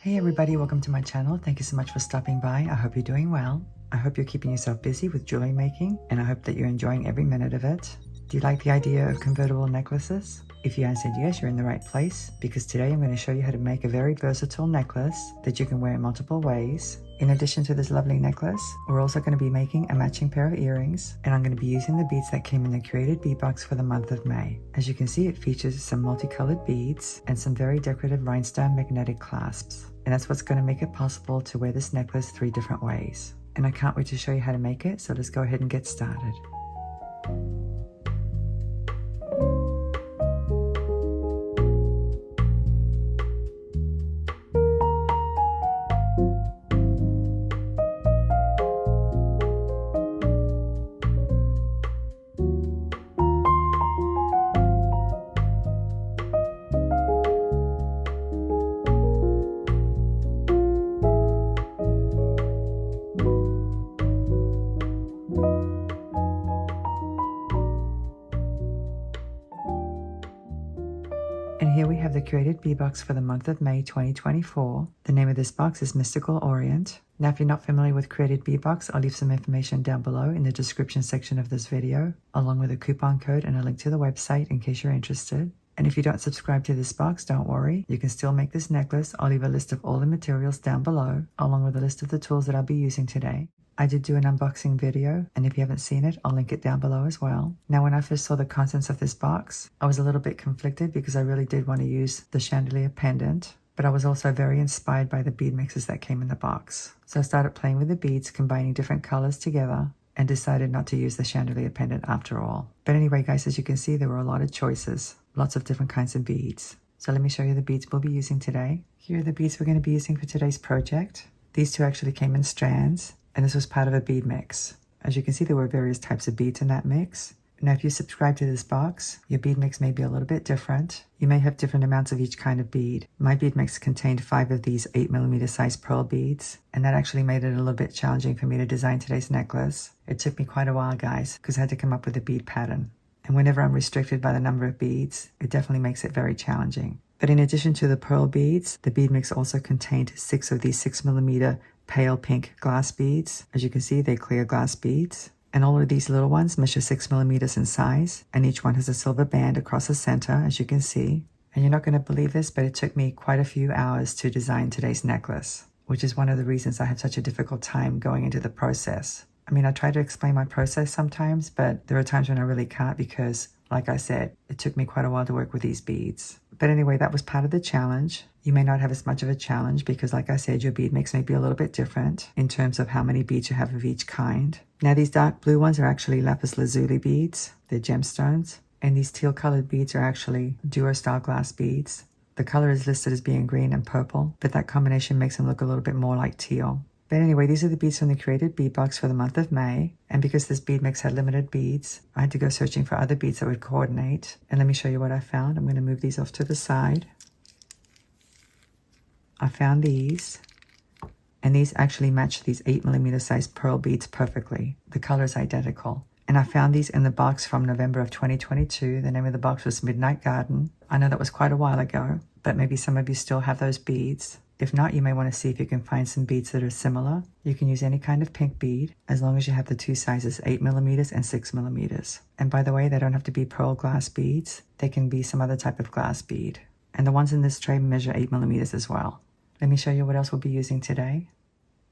Hey everybody, welcome to my channel. Thank you so much for stopping by. I hope you're doing well. I hope you're keeping yourself busy with jewelry making, and I hope that you're enjoying every minute of it. Do you like the idea of convertible necklaces? If you answered yes, you're in the right place, because today I'm going to show you how to make a very versatile necklace that you can wear in multiple ways. In addition to this lovely necklace, we're also going to be making a matching pair of earrings, and I'm going to be using the beads that came in the Curated bead box for the month of May. As you can see, it features some multicolored beads and some very decorative rhinestone magnetic clasps. And that's what's going to make it possible to wear this necklace 3 different ways. And I can't wait to show you how to make it, so let's go ahead and get started. And here we have the Curated bead box for the month of May 2024. The name of this box is Mystical Orient. Now, if you're not familiar with Curated bead box, I'll leave some information down below in the description section of this video, along with a coupon code and a link to the website in case you're interested. And if you don't subscribe to this box, don't worry, you can still make this necklace. I'll leave a list of all the materials down below, along with a list of the tools that I'll be using today. I did do an unboxing video, and if you haven't seen it, I'll link it down below as well. Now, when I first saw the contents of this box, I was a little bit conflicted because I really did want to use the chandelier pendant, but I was also very inspired by the bead mixes that came in the box. So I started playing with the beads, combining different colors together, and decided not to use the chandelier pendant after all. But anyway, guys, as you can see, there were a lot of choices, lots of different kinds of beads. So let me show you the beads we'll be using today. Here are the beads we're going to be using for today's project. These two actually came in strands, and this was part of a bead mix. As you can see, there were various types of beads in that mix. Now, if you subscribe to this box, your bead mix may be a little bit different. You may have different amounts of each kind of bead. My bead mix contained 5 of these 8mm size pearl beads, and that actually made it a little bit challenging for me to design today's necklace. It took me quite a while, guys, because I had to come up with a bead pattern. And whenever I'm restricted by the number of beads, it definitely makes it very challenging. But in addition to the pearl beads, the bead mix also contained 6 of these 6mm pale pink glass beads. As you can see, they're clear glass beads. And all of these little ones measure 6mm in size, and each one has a silver band across the center, as you can see. And you're not going to believe this, but it took me quite a few hours to design today's necklace, which is one of the reasons I have such a difficult time going into the process. I mean, I try to explain my process sometimes, but there are times when I really can't because, like I said, it took me quite a while to work with these beads. But anyway, that was part of the challenge. You may not have as much of a challenge because, like I said, your bead mix may be a little bit different in terms of how many beads you have of each kind. Now, these dark blue ones are actually Lapis Lazuli beads. They're gemstones. And these teal colored beads are actually duo-style glass beads. The color is listed as being green and purple, but that combination makes them look a little bit more like teal. But anyway, these are the beads from the Curated bead box for the month of May. And because this bead mix had limited beads, I had to go searching for other beads that would coordinate. And let me show you what I found. I'm going to move these off to the side. I found these, and these actually match these 8mm size pearl beads perfectly. The color is identical. And I found these in the box from November of 2022. The name of the box was Midnight Garden. I know that was quite a while ago, but maybe some of you still have those beads. If not, you may want to see if you can find some beads that are similar. You can use any kind of pink bead, as long as you have the 2 sizes, 8mm and 6mm. And by the way, they don't have to be pearl glass beads. They can be some other type of glass bead. And the ones in this tray measure 8mm as well. Let me show you what else we'll be using today.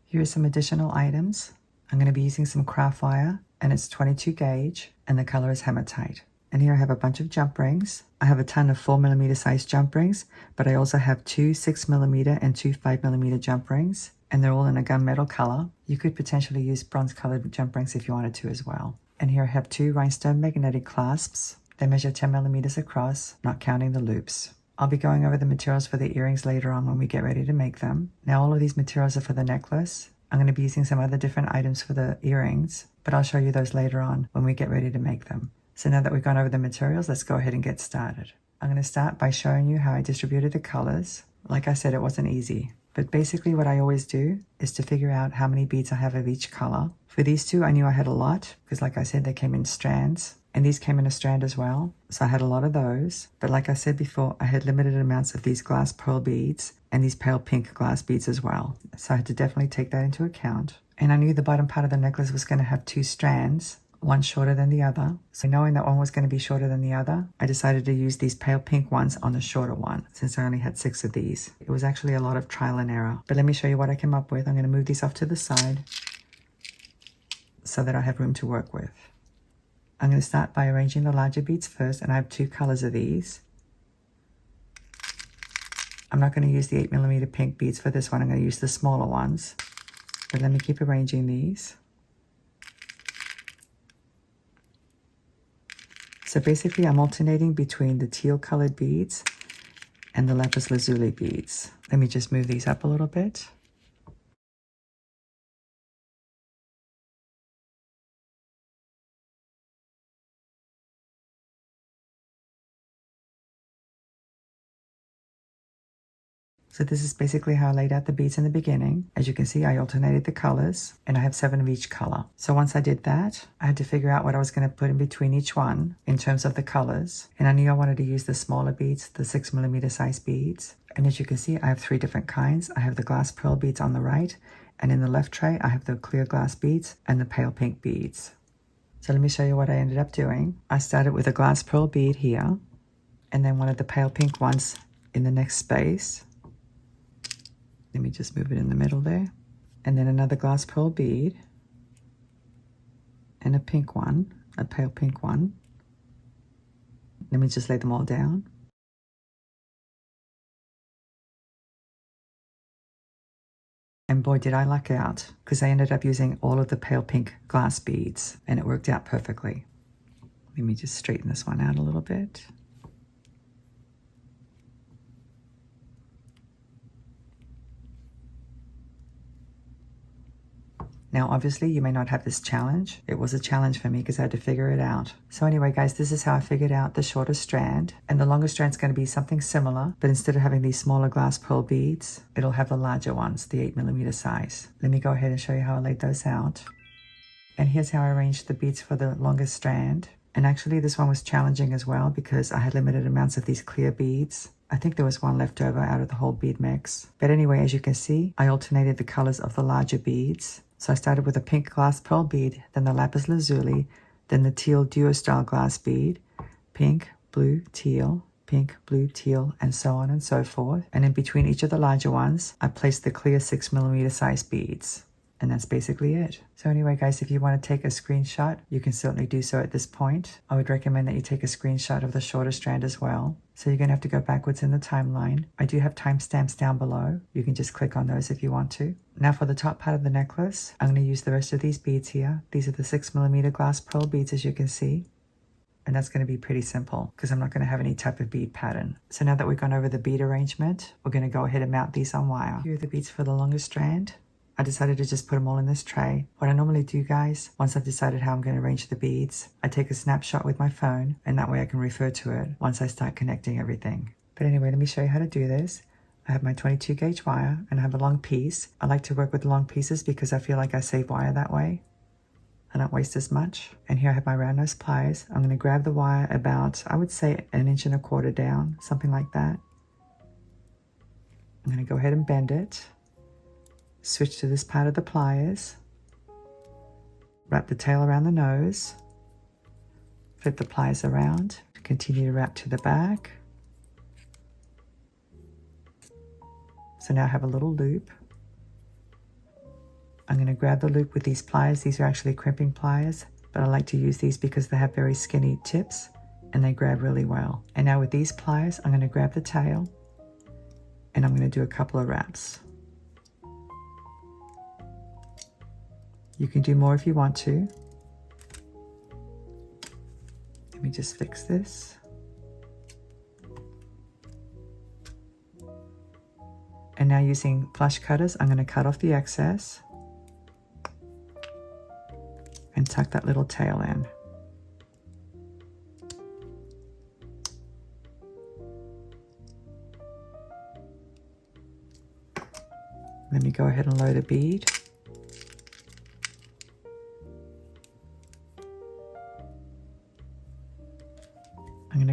Here are some additional items. I'm going to be using some craft wire, and it's 22 gauge, and the color is hematite. And here I have a bunch of jump rings. I have a ton of 4mm size jump rings, but I also have 2 6mm and 2 5mm jump rings, and they're all in a gunmetal color. You could potentially use bronze colored jump rings if you wanted to as well. And here I have 2 rhinestone magnetic clasps. They measure 10mm across, not counting the loops. I'll be going over the materials for the earrings later on when we get ready to make them. Now, all of these materials are for the necklace. I'm going to be using some other different items for the earrings, but I'll show you those later on when we get ready to make them. So now that we've gone over the materials, let's go ahead and get started. I'm going to start by showing you how I distributed the colors. Like I said, it wasn't easy, but basically what I always do is to figure out how many beads I have of each color. For these two, I knew I had a lot because, like I said, they came in strands. And these came in a strand as well, so I had a lot of those. But like I said before, I had limited amounts of these glass pearl beads and these pale pink glass beads as well. So I had to definitely take that into account. And I knew the bottom part of the necklace was going to have 2 strands, one shorter than the other. So knowing that one was going to be shorter than the other, I decided to use these pale pink ones on the shorter one, since I only had 6 of these. It was actually a lot of trial and error. But let me show you what I came up with. I'm going to move these off to the side so that I have room to work with. I'm going to start by arranging the larger beads first, and I have 2 colors of these. I'm not going to use the 8mm pink beads for this one. I'm going to use the smaller ones. But let me keep arranging these. So basically I'm alternating between the teal colored beads and the Lapis Lazuli beads. Let me just move these up a little bit. So this is basically how I laid out the beads in the beginning. As you can see, I alternated the colors, and I have 7 of each color. So once I did that, I had to figure out what I was going to put in between each one in terms of the colors. And I knew I wanted to use the smaller beads, the 6mm size beads. And as you can see, I have 3 different kinds. I have the glass pearl beads on the right, and in the left tray, I have the clear glass beads and the pale pink beads. So let me show you what I ended up doing. I started with a glass pearl bead here, and then one of the pale pink ones in the next space. Let me just move it in the middle there. And then another glass pearl bead and a pink one, a pale pink one. Let me just lay them all down. And boy, did I luck out, because I ended up using all of the pale pink glass beads, and it worked out perfectly. Let me just straighten this one out a little bit. Now, obviously, you may not have this challenge. It was a challenge for me because I had to figure it out. So anyway, guys, this is how I figured out the shorter strand. And the longer strand is going to be something similar, but instead of having these smaller glass pearl beads, it'll have the larger ones, the 8mm size. Let me go ahead and show you how I laid those out. And here's how I arranged the beads for the longest strand. And actually, this one was challenging as well because I had limited amounts of these clear beads. I think there was one left over out of the whole bead mix. But anyway, as you can see, I alternated the colors of the larger beads. So I started with a pink glass pearl bead, then the Lapis Lazuli, then the teal duo style glass bead, pink, blue, teal, pink, blue, teal, and so on and so forth. And in between each of the larger ones, I placed the clear 6mm size beads. And that's basically it. So anyway, guys, if you want to take a screenshot, you can certainly do so at this point. I would recommend that you take a screenshot of the shorter strand as well. So you're going to have to go backwards in the timeline. I do have timestamps down below. You can just click on those if you want to. Now for the top part of the necklace, I'm going to use the rest of these beads here. These are the 6mm glass pearl beads, as you can see. And that's going to be pretty simple because I'm not going to have any type of bead pattern. So now that we've gone over the bead arrangement, we're going to go ahead and mount these on wire. Here are the beads for the longest strand. I decided to just put them all in this tray. What I normally do, guys, once I've decided how I'm going to arrange the beads, I take a snapshot with my phone, and that way I can refer to it once I start connecting everything. But anyway, let me show you how to do this. I have my 22 gauge wire, and I have a long piece. I like to work with long pieces because I feel like I save wire that way. I don't waste as much. And here I have my round nose pliers. I'm going to grab the wire about, I would say, 1.25 inches down, something like that. I'm going to go ahead and bend it. Switch to this part of the pliers, wrap the tail around the nose, flip the pliers around, continue to wrap to the back. So now I have a little loop. I'm going to grab the loop with these pliers. These are actually crimping pliers, but I like to use these because they have very skinny tips and they grab really well. And now with these pliers, I'm going to grab the tail and I'm going to do a couple of wraps. You can do more if you want to. Let me just fix this. And now using flush cutters, I'm going to cut off the excess and tuck that little tail in. Let me go ahead and load a bead.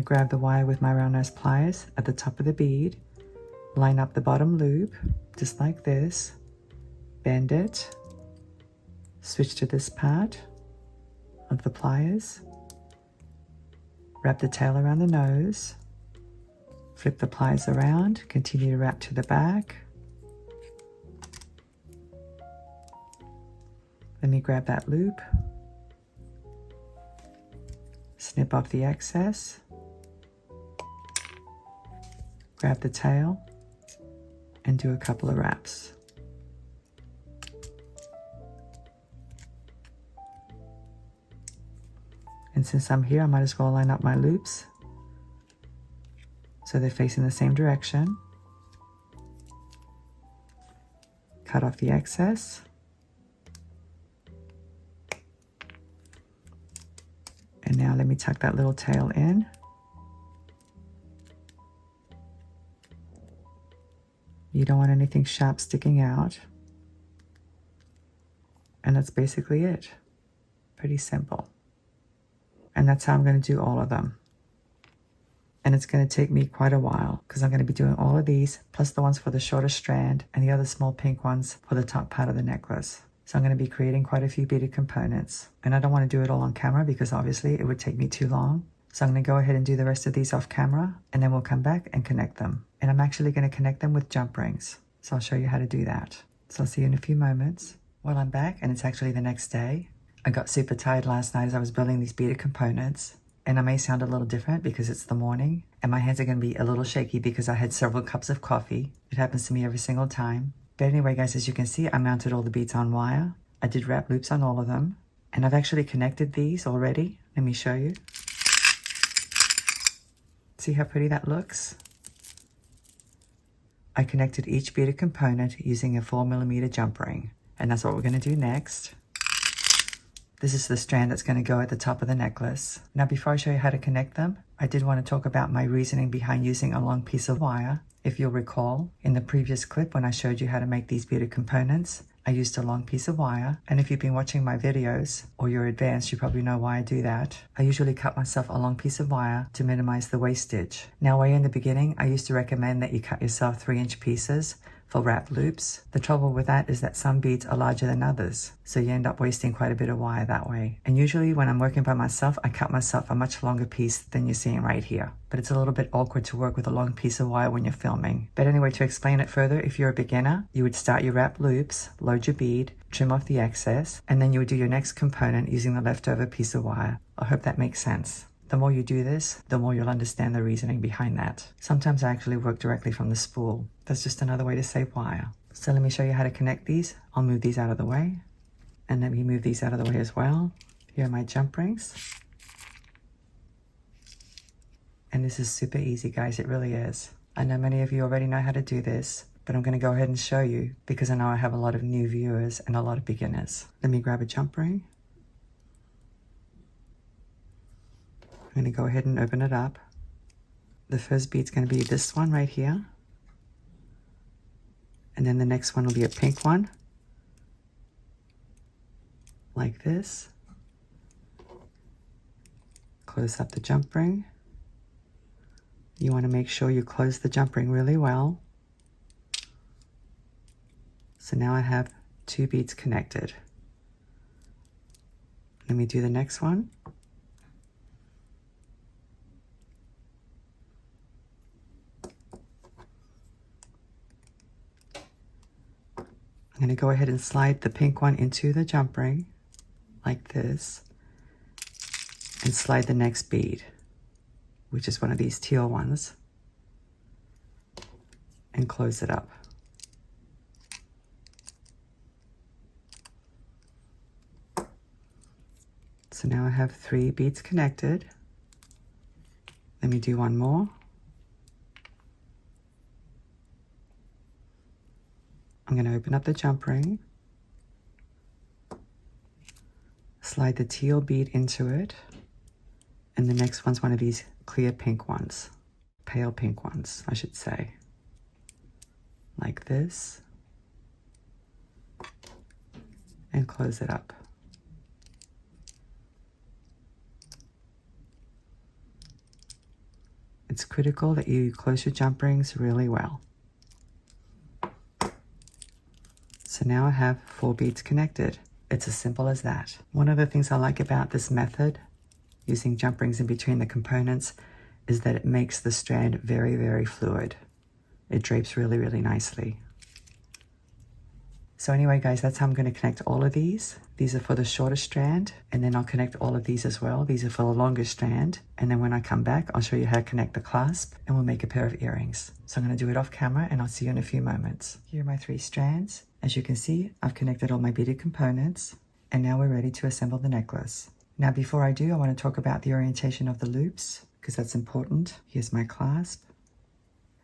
grab the wire with my round nose pliers at the top of the bead, line up the bottom loop, just like this, bend it, switch to this part of the pliers, wrap the tail around the nose, flip the pliers around, continue to wrap to the back. Let me grab that loop, snip off the excess, grab the tail, and do a couple of wraps. And since I'm here, I might as well line up my loops so they're facing the same direction. Cut off the excess. And now let me tuck that little tail in. You don't want anything sharp sticking out. And that's basically it. Pretty simple. And that's how I'm going to do all of them. And it's going to take me quite a while because I'm going to be doing all of these, plus the ones for the shorter strand and the other small pink ones for the top part of the necklace. So I'm going to be creating quite a few beaded components. And I don't want to do it all on camera because obviously it would take me too long. So I'm going to go ahead and do the rest of these off camera, and then we'll come back and connect them. And I'm actually going to connect them with jump rings. So I'll show you how to do that. So I'll see you in a few moments. Well, I'm back and it's actually the next day. I got super tired last night as I was building these beaded components. And I may sound a little different because it's the morning. And my hands are going to be a little shaky because I had several cups of coffee. It happens to me every single time. But anyway, guys, as you can see, I mounted all the beads on wire. I did wrap loops on all of them. And I've actually connected these already. Let me show you. See how pretty that looks? I connected each beaded component using a 4mm jump ring. And that's what we're going to do next. This is the strand that's going to go at the top of the necklace. Now, before I show you how to connect them, I did want to talk about my reasoning behind using a long piece of wire. If you'll recall, in the previous clip when I showed you how to make these beaded components, I used a long piece of wire, and if you've been watching my videos or you're advanced, you probably know why I do that. I usually cut myself a long piece of wire to minimize the wastage. Now, way in the beginning, I used to recommend that you cut yourself 3-inch pieces for wrap loops. The trouble with that is that some beads are larger than others, so you end up wasting quite a bit of wire that way. And usually when I'm working by myself, I cut myself a much longer piece than you're seeing right here. But it's a little bit awkward to work with a long piece of wire when you're filming. But anyway, to explain it further, if you're a beginner, you would start your wrap loops, load your bead, trim off the excess, and then you would do your next component using the leftover piece of wire. I hope that makes sense. The more you do this, the more you'll understand the reasoning behind that. Sometimes I actually work directly from the spool. That's just another way to save wire. So let me show you how to connect these. I'll move these out of the way. And let me move these out of the way as well. Here are my jump rings. And this is super easy, guys. It really is. I know many of you already know how to do this, but I'm going to go ahead and show you because I know I have a lot of new viewers and a lot of beginners. Let me grab a jump ring. I'm going to go ahead and open it up. The first bead's going to be this one right here. And then the next one will be a pink one. Like this. Close up the jump ring. You want to make sure you close the jump ring really well. So now I have 2 beads connected. Let me do the next one. I'm going to go ahead and slide the pink one into the jump ring like this and slide the next bead, which is one of these teal ones, and close it up. So now I have 3 beads connected. Let me do one more. I'm going to open up the jump ring, slide the teal bead into it, and the next one's one of these clear pink ones, pale pink ones, I should say, like this, and close it up. It's critical that you close your jump rings really well. So now I have 4 beads connected. It's as simple as that. One of the things I like about this method, using jump rings in between the components, is that it makes the strand very, very fluid. It drapes really, really nicely. So anyway, guys, that's how I'm going to connect all of these. These are for the shorter strand, and then I'll connect all of these as well. These are for the longer strand. And then when I come back, I'll show you how to connect the clasp, and we'll make a pair of earrings. So I'm going to do it off camera, and I'll see you in a few moments. Here are my 3 strands. As you can see, I've connected all my beaded components, and now we're ready to assemble the necklace. Now, before I do, I want to talk about the orientation of the loops, because that's important. Here's my clasp.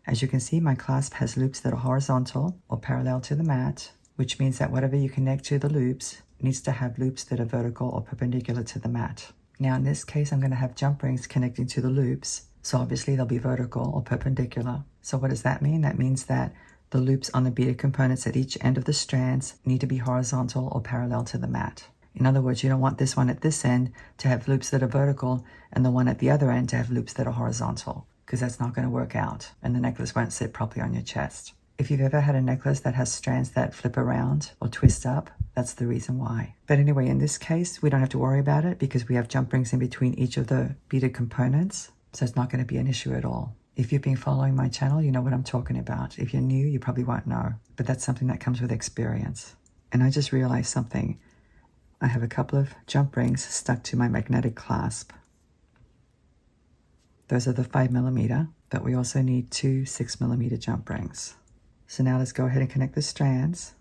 As you can see, my clasp has loops that are horizontal or parallel to the mat, which means that whatever you connect to the loops needs to have loops that are vertical or perpendicular to the mat. Now in this case, I'm going to have jump rings connecting to the loops, so obviously they'll be vertical or perpendicular. So what does that mean? That means that the loops on the beaded components at each end of the strands need to be horizontal or parallel to the mat. In other words, you don't want this one at this end to have loops that are vertical and the one at the other end to have loops that are horizontal, because that's not going to work out and the necklace won't sit properly on your chest. If you've ever had a necklace that has strands that flip around or twist up, that's the reason why. But anyway, in this case, we don't have to worry about it because we have jump rings in between each of the beaded components, so it's not going to be an issue at all. If you've been following my channel, you know what I'm talking about. If you're new, you probably won't know, but that's something that comes with experience. And I just realized something. I have a couple of jump rings stuck to my magnetic clasp. Those are the 5mm, but we also need 2 6mm jump rings. So now let's go ahead and connect the strands.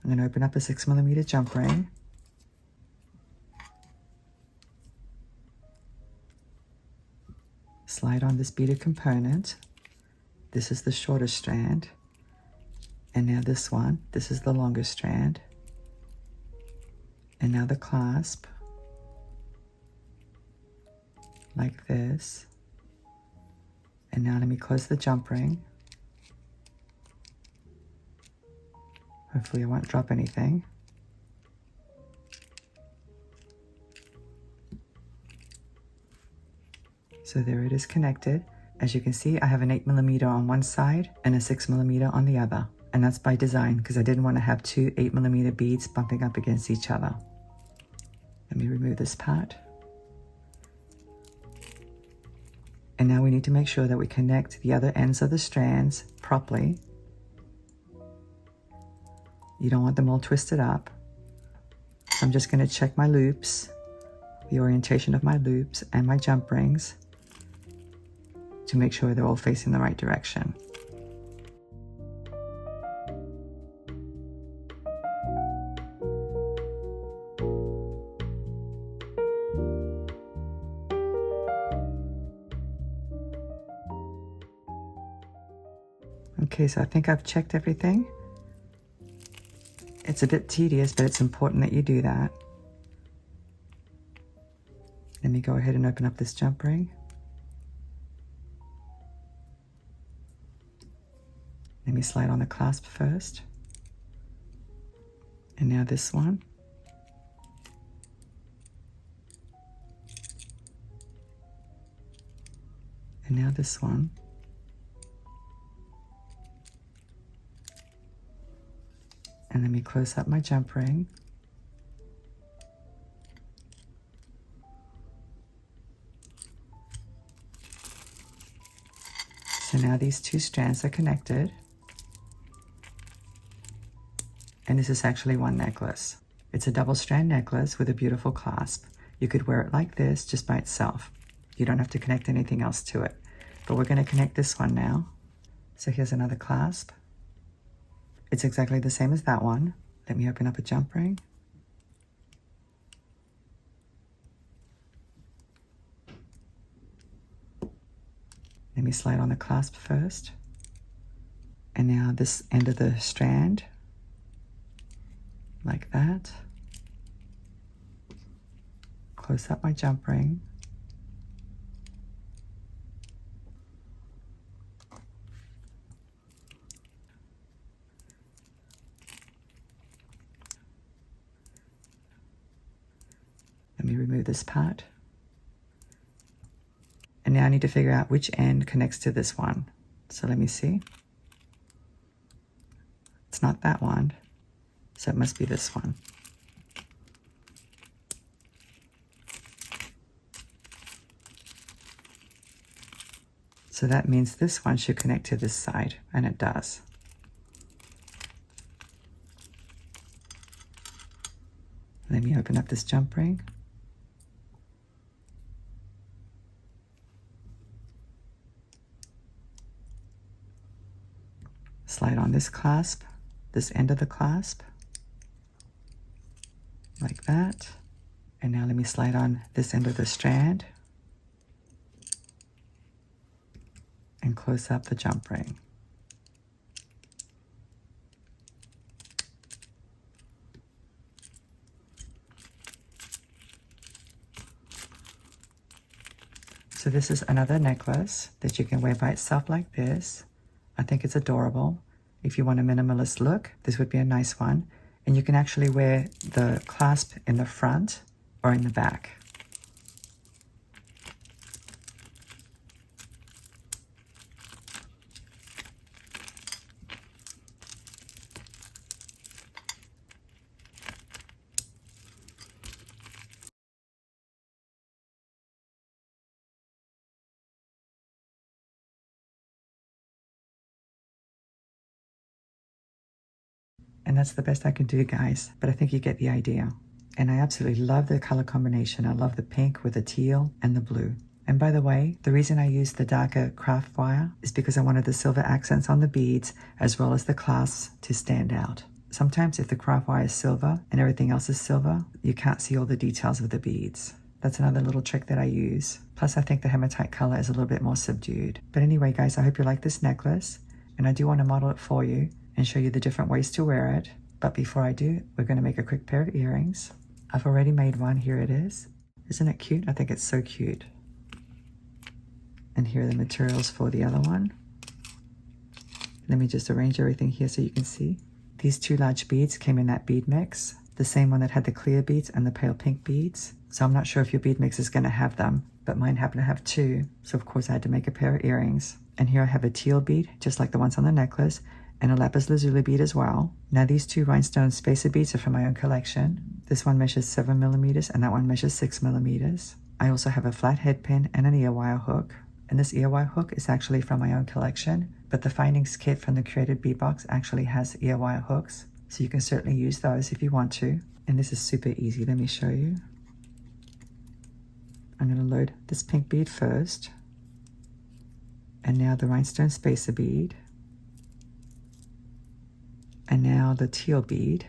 I'm going to open up a 6mm jump ring. Slide on this beaded component. This is the shorter strand. And now this one, this is the longer strand. And now the clasp, like this. And now let me close the jump ring. Hopefully I won't drop anything. So there it is connected. As you can see, I have an 8mm on one side and a 6mm on the other. And that's by design because I didn't want to have 2 8mm beads bumping up against each other. Let me remove this part. And now we need to make sure that we connect the other ends of the strands properly. You don't want them all twisted up. So I'm just going to check my loops, the orientation of my loops and my jump rings to make sure they're all facing the right direction. Okay, so I think I've checked everything. It's a bit tedious, but it's important that you do that. Let me go ahead and open up this jump ring. Let me slide on the clasp first. And now this one. And now this one. And let me close up my jump ring. So now these 2 strands are connected. And this is actually one necklace. It's a double strand necklace with a beautiful clasp. You could wear it like this just by itself. You don't have to connect anything else to it. But we're going to connect this one now. So here's another clasp. It's exactly the same as that one. Let me open up a jump ring. Let me slide on the clasp first. And now this end of the strand, like that. Close up my jump ring. Let me remove this part. And now I need to figure out which end connects to this one. So let me see. It's not that one, so it must be this one. So that means this one should connect to this side, and it does. Let me open up this jump ring. Slide on this clasp, this end of the clasp, like that. And now let me slide on this end of the strand and close up the jump ring. So this is another necklace that you can wear by itself like this. I think it's adorable. If you want a minimalist look, this would be a nice one. And you can actually wear the clasp in the front or in the back. And that's the best I can do, guys, but I think you get the idea. And I absolutely love the color combination. I love the pink with the teal and the blue. And by the way, the reason I used the darker craft wire is because I wanted the silver accents on the beads as well as the clasps to stand out. Sometimes if the craft wire is silver and everything else is silver, you can't see all the details of the beads. That's another little trick that I use. Plus I think the hematite color is a little bit more subdued. But anyway, guys, I hope you like this necklace, and I do want to model it for you and show you the different ways to wear it. But before I do, we're going to make a quick pair of earrings. I've already made one. Here it is. Isn't it cute? I think it's so cute. And here are the materials for the other one. Let me just arrange everything here so you can see. These two large beads came in that bead mix, the same one that had the clear beads and the pale pink beads. So I'm not sure if your bead mix is going to have them, but mine happen to have two. So of course I had to make a pair of earrings. And here I have a teal bead, just like the ones on the necklace, and a Lapis Lazuli bead as well. Now these two rhinestone spacer beads are from my own collection. This one measures 7 millimeters and that one measures 6 millimeters. I also have a flat head pin and an ear wire hook. And this ear wire hook is actually from my own collection, but the findings kit from the Curated bead box actually has ear wire hooks. So you can certainly use those if you want to. And this is super easy. Let me show you. I'm going to load this pink bead first. And now the rhinestone spacer bead. And now the teal bead,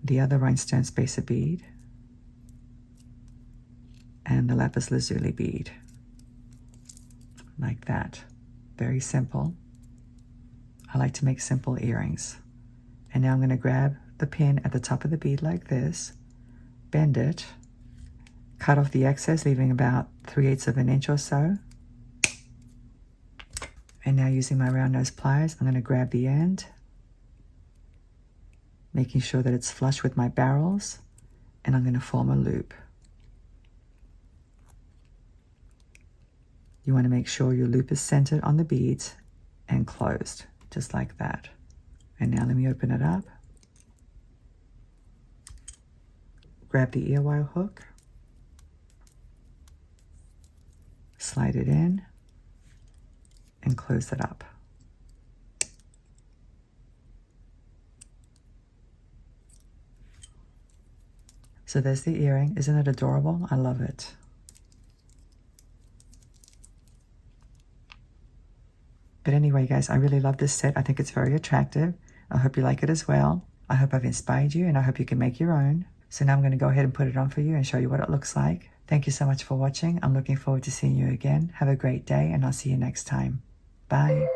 the other rhinestone spacer bead, and the Lapis Lazuli bead, like that. Very simple. I like to make simple earrings. And now I'm going to grab the pin at the top of the bead like this, bend it, cut off the excess, leaving about 3/8 of an inch or so. And now using my round nose pliers, I'm going to grab the end, making sure that it's flush with my barrels, and I'm going to form a loop. You want to make sure your loop is centered on the beads and closed, just like that. And now let me open it up. Grab the ear wire hook, slide it in, and close it up. So there's the earring. Isn't it adorable? I love it. But anyway, guys, I really love this set. I think it's very attractive. I hope you like it as well. I hope I've inspired you, and I hope you can make your own. So now I'm going to go ahead and put it on for you and show you what it looks like. Thank you so much for watching. I'm looking forward to seeing you again. Have a great day, and I'll see you next time. Bye.